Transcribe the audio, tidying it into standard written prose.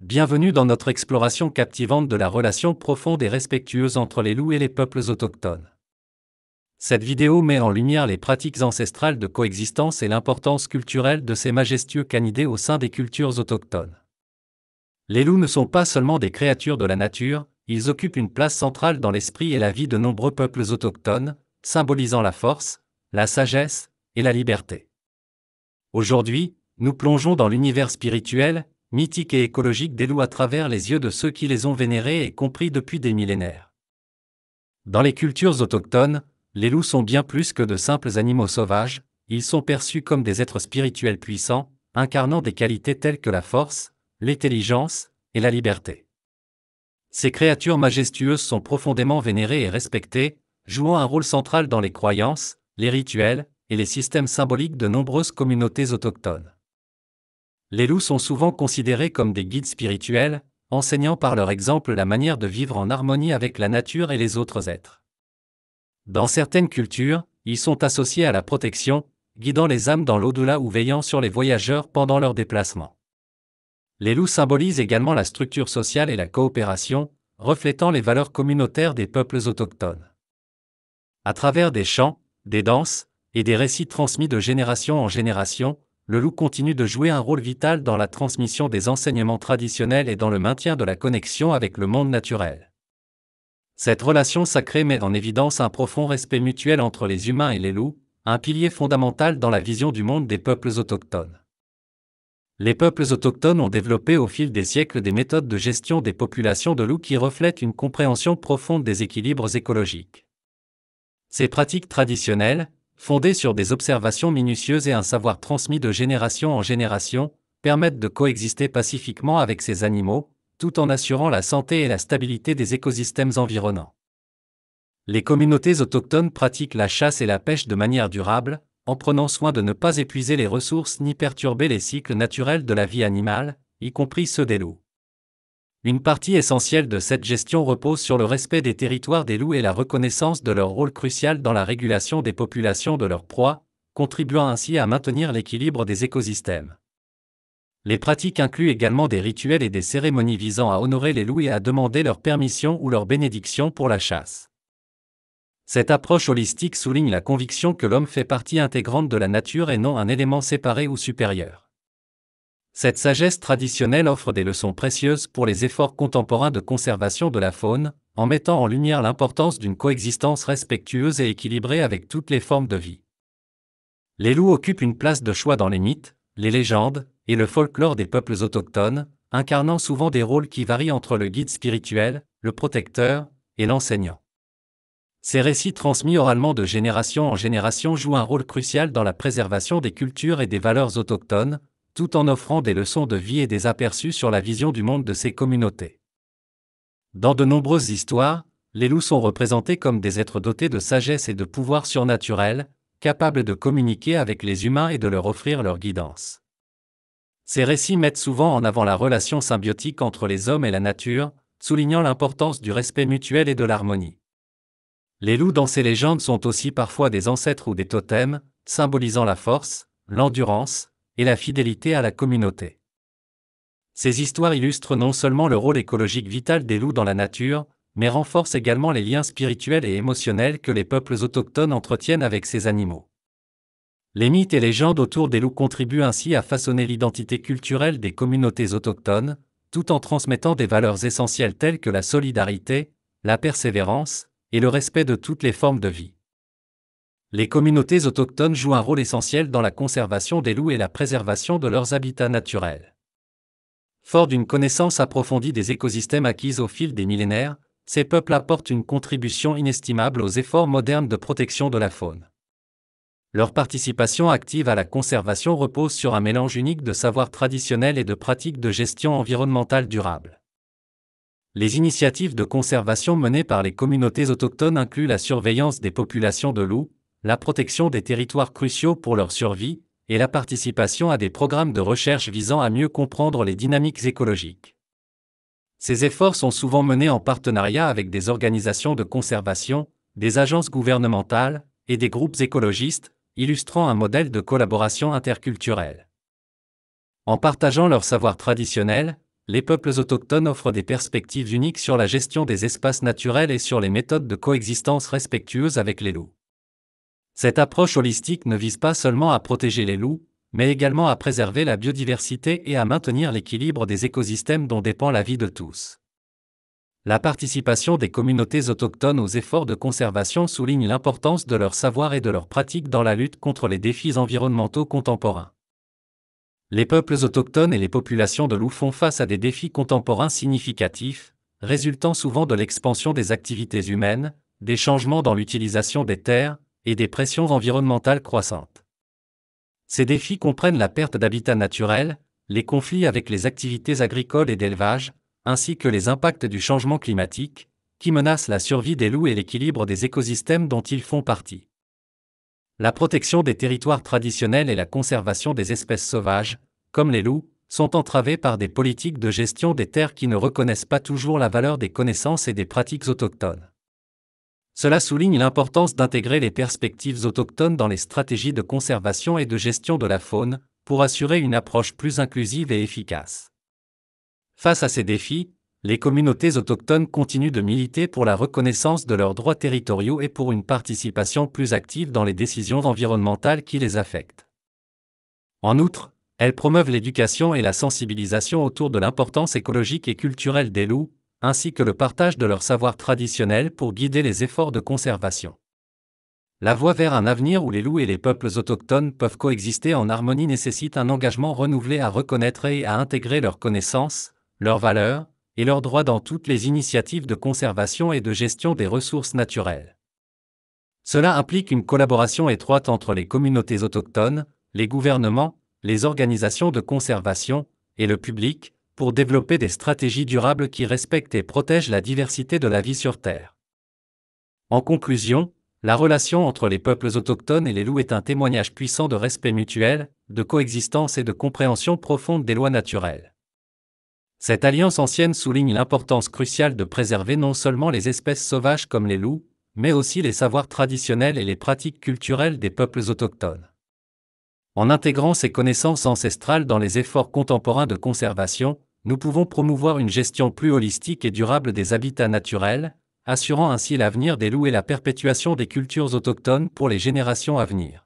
Bienvenue dans notre exploration captivante de la relation profonde et respectueuse entre les loups et les peuples autochtones. Cette vidéo met en lumière les pratiques ancestrales de coexistence et l'importance culturelle de ces majestueux canidés au sein des cultures autochtones. Les loups ne sont pas seulement des créatures de la nature, ils occupent une place centrale dans l'esprit et la vie de nombreux peuples autochtones, symbolisant la force, la sagesse et la liberté. Aujourd'hui, nous plongeons dans l'univers spirituel, mythique et écologique des loups à travers les yeux de ceux qui les ont vénérés et compris depuis des millénaires. Dans les cultures autochtones, les loups sont bien plus que de simples animaux sauvages, ils sont perçus comme des êtres spirituels puissants, incarnant des qualités telles que la force, l'intelligence et la liberté. Ces créatures majestueuses sont profondément vénérées et respectées, jouant un rôle central dans les croyances, les rituels et les systèmes symboliques de nombreuses communautés autochtones. Les loups sont souvent considérés comme des guides spirituels, enseignant par leur exemple la manière de vivre en harmonie avec la nature et les autres êtres. Dans certaines cultures, ils sont associés à la protection, guidant les âmes dans l'au-delà ou veillant sur les voyageurs pendant leurs déplacements. Les loups symbolisent également la structure sociale et la coopération, reflétant les valeurs communautaires des peuples autochtones. À travers des chants, des danses et des récits transmis de génération en génération, le loup continue de jouer un rôle vital dans la transmission des enseignements traditionnels et dans le maintien de la connexion avec le monde naturel. Cette relation sacrée met en évidence un profond respect mutuel entre les humains et les loups, un pilier fondamental dans la vision du monde des peuples autochtones. Les peuples autochtones ont développé au fil des siècles des méthodes de gestion des populations de loups qui reflètent une compréhension profonde des équilibres écologiques. Ces pratiques traditionnelles, fondées sur des observations minutieuses et un savoir transmis de génération en génération, permettent de coexister pacifiquement avec ces animaux, tout en assurant la santé et la stabilité des écosystèmes environnants. Les communautés autochtones pratiquent la chasse et la pêche de manière durable, en prenant soin de ne pas épuiser les ressources ni perturber les cycles naturels de la vie animale, y compris ceux des loups. Une partie essentielle de cette gestion repose sur le respect des territoires des loups et la reconnaissance de leur rôle crucial dans la régulation des populations de leurs proies, contribuant ainsi à maintenir l'équilibre des écosystèmes. Les pratiques incluent également des rituels et des cérémonies visant à honorer les loups et à demander leur permission ou leur bénédiction pour la chasse. Cette approche holistique souligne la conviction que l'homme fait partie intégrante de la nature et non un élément séparé ou supérieur. Cette sagesse traditionnelle offre des leçons précieuses pour les efforts contemporains de conservation de la faune, en mettant en lumière l'importance d'une coexistence respectueuse et équilibrée avec toutes les formes de vie. Les loups occupent une place de choix dans les mythes, les légendes et le folklore des peuples autochtones, incarnant souvent des rôles qui varient entre le guide spirituel, le protecteur et l'enseignant. Ces récits transmis oralement de génération en génération jouent un rôle crucial dans la préservation des cultures et des valeurs autochtones, tout en offrant des leçons de vie et des aperçus sur la vision du monde de ces communautés. Dans de nombreuses histoires, les loups sont représentés comme des êtres dotés de sagesse et de pouvoirs surnaturels, capables de communiquer avec les humains et de leur offrir leur guidance. Ces récits mettent souvent en avant la relation symbiotique entre les hommes et la nature, soulignant l'importance du respect mutuel et de l'harmonie. Les loups dans ces légendes sont aussi parfois des ancêtres ou des totems, symbolisant la force, l'endurance et la fidélité à la communauté. Ces histoires illustrent non seulement le rôle écologique vital des loups dans la nature, mais renforcent également les liens spirituels et émotionnels que les peuples autochtones entretiennent avec ces animaux. Les mythes et légendes autour des loups contribuent ainsi à façonner l'identité culturelle des communautés autochtones, tout en transmettant des valeurs essentielles telles que la solidarité, la persévérance et le respect de toutes les formes de vie. Les communautés autochtones jouent un rôle essentiel dans la conservation des loups et la préservation de leurs habitats naturels. Forts d'une connaissance approfondie des écosystèmes acquise au fil des millénaires, ces peuples apportent une contribution inestimable aux efforts modernes de protection de la faune. Leur participation active à la conservation repose sur un mélange unique de savoirs traditionnels et de pratiques de gestion environnementale durable. Les initiatives de conservation menées par les communautés autochtones incluent la surveillance des populations de loups, la protection des territoires cruciaux pour leur survie, et la participation à des programmes de recherche visant à mieux comprendre les dynamiques écologiques. Ces efforts sont souvent menés en partenariat avec des organisations de conservation, des agences gouvernementales et des groupes écologistes, illustrant un modèle de collaboration interculturelle. En partageant leur savoir traditionnel, les peuples autochtones offrent des perspectives uniques sur la gestion des espaces naturels et sur les méthodes de coexistence respectueuses avec les loups. Cette approche holistique ne vise pas seulement à protéger les loups, mais également à préserver la biodiversité et à maintenir l'équilibre des écosystèmes dont dépend la vie de tous. La participation des communautés autochtones aux efforts de conservation souligne l'importance de leur savoir et de leurs pratiques dans la lutte contre les défis environnementaux contemporains. Les peuples autochtones et les populations de loups font face à des défis contemporains significatifs, résultant souvent de l'expansion des activités humaines, des changements dans l'utilisation des terres et des pressions environnementales croissantes. Ces défis comprennent la perte d'habitats naturels, les conflits avec les activités agricoles et d'élevage, ainsi que les impacts du changement climatique, qui menacent la survie des loups et l'équilibre des écosystèmes dont ils font partie. La protection des territoires traditionnels et la conservation des espèces sauvages, comme les loups, sont entravées par des politiques de gestion des terres qui ne reconnaissent pas toujours la valeur des connaissances et des pratiques autochtones. Cela souligne l'importance d'intégrer les perspectives autochtones dans les stratégies de conservation et de gestion de la faune, pour assurer une approche plus inclusive et efficace. Face à ces défis, les communautés autochtones continuent de militer pour la reconnaissance de leurs droits territoriaux et pour une participation plus active dans les décisions environnementales qui les affectent. En outre, elles promeuvent l'éducation et la sensibilisation autour de l'importance écologique et culturelle des loups, ainsi que le partage de leur savoir traditionnel pour guider les efforts de conservation. La voie vers un avenir où les loups et les peuples autochtones peuvent coexister en harmonie nécessite un engagement renouvelé à reconnaître et à intégrer leurs connaissances, leurs valeurs et leurs droits dans toutes les initiatives de conservation et de gestion des ressources naturelles. Cela implique une collaboration étroite entre les communautés autochtones, les gouvernements, les organisations de conservation et le public, pour développer des stratégies durables qui respectent et protègent la diversité de la vie sur Terre. En conclusion, la relation entre les peuples autochtones et les loups est un témoignage puissant de respect mutuel, de coexistence et de compréhension profonde des lois naturelles. Cette alliance ancienne souligne l'importance cruciale de préserver non seulement les espèces sauvages comme les loups, mais aussi les savoirs traditionnels et les pratiques culturelles des peuples autochtones. En intégrant ces connaissances ancestrales dans les efforts contemporains de conservation, nous pouvons promouvoir une gestion plus holistique et durable des habitats naturels, assurant ainsi l'avenir des loups et la perpétuation des cultures autochtones pour les générations à venir.